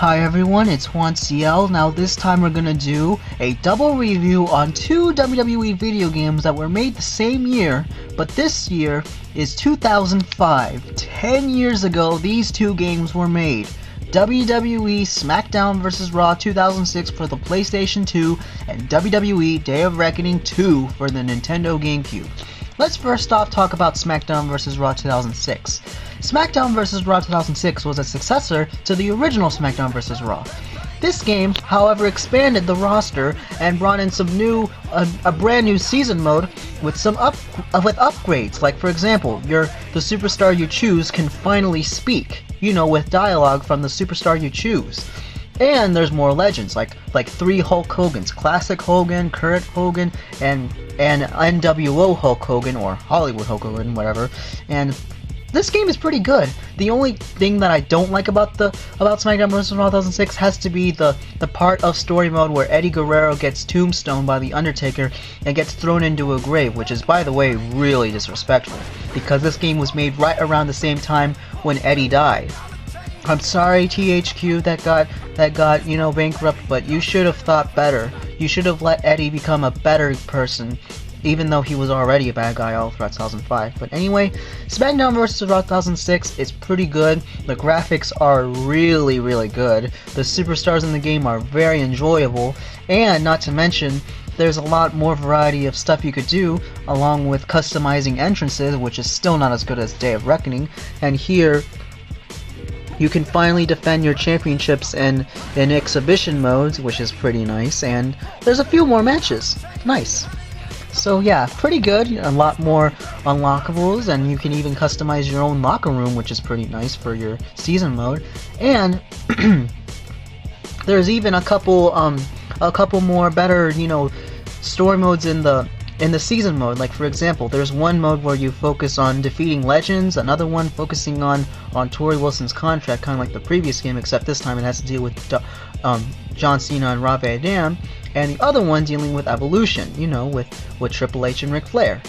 Hi everyone, it's Juan CL. Now this time we're gonna do a double review on two WWE video games that were made the same year, but this year is 2005. 10 years ago, these two games were made. WWE SmackDown vs. Raw 2006 for the PlayStation 2 and WWE Day of Reckoning 2 for the Nintendo GameCube. Let's first off talk about SmackDown vs. Raw 2006. SmackDown vs. Raw 2006 was a successor to the original SmackDown vs. Raw. This game, however, expanded the roster and brought in some a brand new season mode with some upgrades. Like for example, the superstar you choose can finally speak, with dialogue from the superstar you choose. And there's more legends, like 3 Hulk Hogans: Classic Hogan, Current Hogan, and NWO Hulk Hogan, or Hollywood Hulk Hogan, whatever. And this game is pretty good. The only thing that I don't like about SmackDown vs. Raw 2006 has to be the part of story mode where Eddie Guerrero gets tombstoned by The Undertaker and gets thrown into a grave, which is, by the way, really disrespectful, because this game was made right around the same time when Eddie died. I'm sorry, THQ, that got bankrupt, but you should have thought better. You should have let Eddie become a better person, even though he was already a bad guy all throughout 2005. But anyway, SmackDown vs. Raw 2006 is pretty good. The graphics are really, really good. The superstars in the game are very enjoyable, and not to mention, there's a lot more variety of stuff you could do, along with customizing entrances, which is still not as good as Day of Reckoning. And here, you can finally defend your championships in exhibition modes, which is pretty nice, and there's a few more matches. Nice. So yeah, pretty good. A lot more unlockables, and you can even customize your own locker room, which is pretty nice for your season mode. And there's even a couple more better, story modes in the season mode. Like for example, there's one mode where you focus on defeating legends, another one focusing on Torrie Wilson's contract, kind of like the previous game, except this time it has to deal with John Cena and Rob Van Dam, and the other one dealing with Evolution, with Triple H and Ric Flair.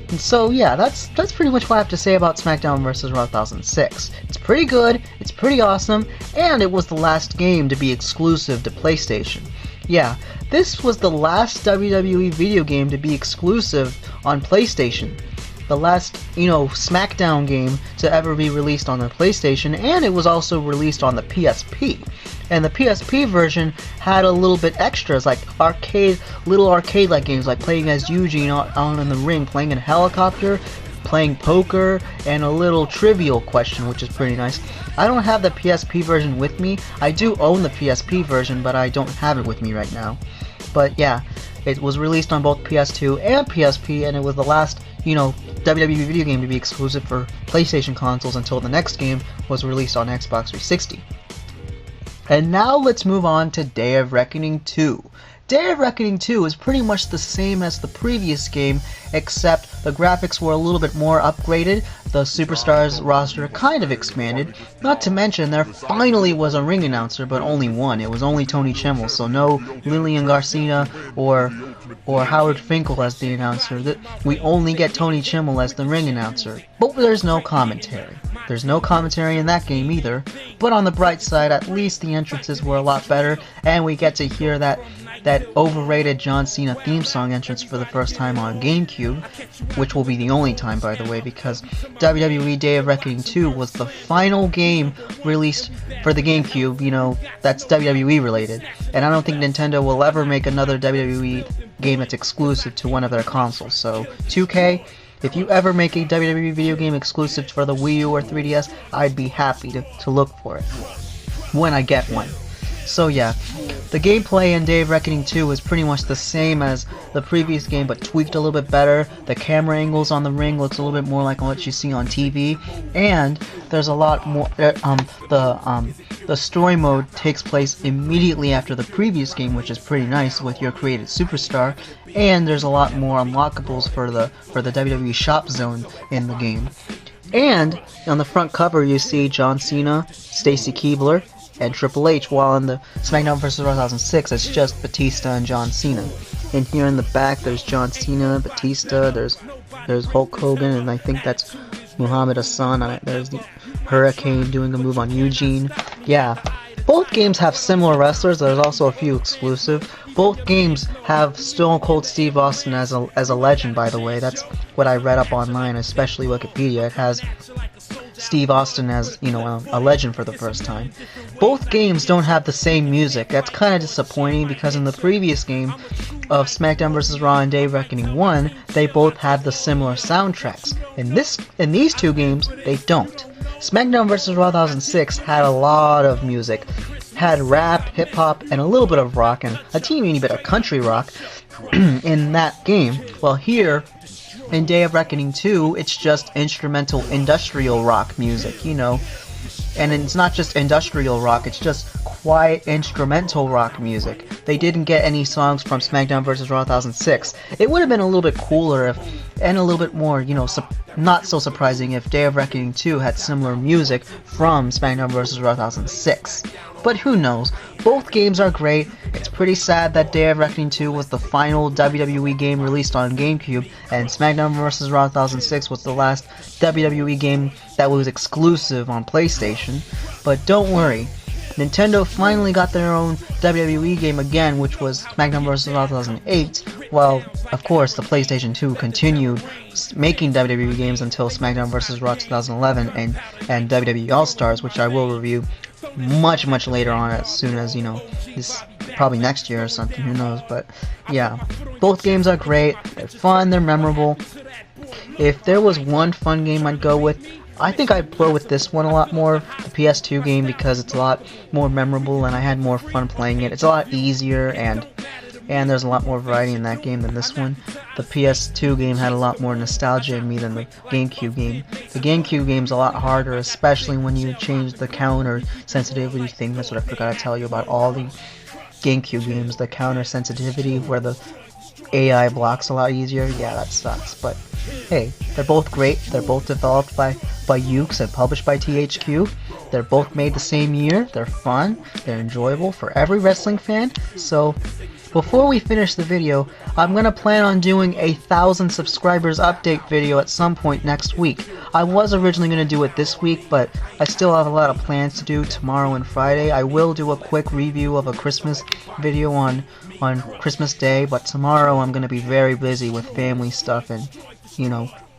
And so yeah, that's pretty much what I have to say about SmackDown vs. Raw 2006. It's pretty good, it's pretty awesome, and it was the last game to be exclusive to PlayStation. Yeah, this was the last WWE video game to be exclusive on PlayStation. The last, SmackDown game to ever be released on the PlayStation, and it was also released on the PSP. And the PSP version had a little bit extras, like little arcade-like games, like playing as Eugene out in the ring, playing in a helicopter, playing poker, and a little trivial question, which is pretty nice. I don't have the PSP version with me. I do own the PSP version, but I don't have it with me right now. But yeah, it was released on both PS2 and PSP, and it was the last, WWE video game to be exclusive for PlayStation consoles until the next game was released on Xbox 360. And now let's move on to Day of Reckoning 2. Day of Reckoning 2 is pretty much the same as the previous game, except the graphics were a little bit more upgraded, the Superstars roster kind of expanded, not to mention there finally was a ring announcer, but only one. It was only Tony Chimel, so no Lillian Garcia or Howard Finkel as the announcer. We only get Tony Chimel as the ring announcer, but there's no commentary. There's no commentary in that game either, but on the bright side, at least the entrances were a lot better, and we get to hear that overrated John Cena theme song entrance for the first time on GameCube, which will be the only time, by the way, because WWE Day of Reckoning 2 was the final game released for the GameCube, that's WWE related, and I don't think Nintendo will ever make another WWE game that's exclusive to one of their consoles. So 2K, if you ever make a WWE video game exclusive for the Wii U or 3DS, I'd be happy to look for it when I get one. So yeah, the gameplay in Day of Reckoning 2 is pretty much the same as the previous game, but tweaked a little bit better. The camera angles on the ring looks a little bit more like what you see on TV, and there's a lot more. The story mode takes place immediately after the previous game, which is pretty nice with your created superstar, and there's a lot more unlockables for the WWE Shop Zone in the game. And on the front cover, you see John Cena, Stacy Keibler, and Triple H, while in the SmackDown vs. Raw 2006, it's just Batista and John Cena. And here in the back, there's John Cena, Batista, there's Hulk Hogan, and I think that's Muhammad Hassan. There's the Hurricane doing a move on Eugene. Yeah, Both games have similar wrestlers. There's also a few exclusive. Both games have Stone Cold Steve Austin as a legend, by the way. That's what I read up online, especially Wikipedia. It has Steve Austin as, a legend for the first time. Both games don't have the same music. That's kind of disappointing because in the previous game of SmackDown vs. Raw and Day of Reckoning 1, they both had the similar soundtracks. In these two games, they don't. SmackDown vs. Raw 2006 had a lot of music. Had rap, hip-hop, and a little bit of rock, and a teeny bit of country rock in that game. Well, here, in Day of Reckoning 2, it's just instrumental industrial rock music, And it's not just industrial rock, it's just quiet instrumental rock music. They didn't get any songs from SmackDown vs. Raw 2006. It would have been a little bit cooler and a little bit more, not so surprising if Day of Reckoning 2 had similar music from SmackDown vs. Raw 2006. But who knows? Both games are great. It's pretty sad that Day of Reckoning 2 was the final WWE game released on GameCube, and SmackDown vs. Raw 2006 was the last WWE game that was exclusive on PlayStation. But don't worry, Nintendo finally got their own WWE game again, which was SmackDown vs. Raw 2008, while, of course, the PlayStation 2 continued making WWE games until SmackDown vs. Raw 2011 and WWE All-Stars, which I will review much later on, as soon as, this probably next year or something, who knows. But yeah, both games are great, they're fun, they're memorable. If there was one fun game I'd go with, I think I'd go with this one a lot more, the PS2 game, because it's a lot more memorable and I had more fun playing it. It's a lot easier, and there's a lot more variety in that game than this one. The PS2 game had a lot more nostalgia in me than the GameCube game. The GameCube game's a lot harder, especially when you change the counter sensitivity thing. That's what I forgot to tell you about all the GameCube games. The counter sensitivity, where the AI blocks a lot easier. Yeah, that sucks. But hey, they're both great. They're both developed by Ukes and published by THQ. They're both made the same year. They're fun. They're enjoyable for every wrestling fan. So before we finish the video, I'm going to plan on doing a 1,000 subscribers update video at some point next week. I was originally going to do it this week, but I still have a lot of plans to do tomorrow and Friday. I will do a quick review of a Christmas video on Christmas Day, but tomorrow I'm going to be very busy with family stuff and,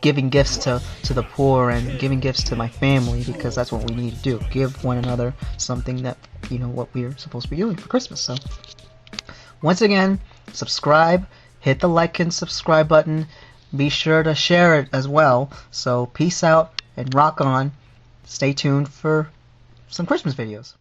giving gifts to the poor and giving gifts to my family, because that's what we need to do. Give one another something that, what we're supposed to be doing for Christmas. So once again, subscribe, hit the like and subscribe button, be sure to share it as well. So peace out and rock on. Stay tuned for some Christmas videos.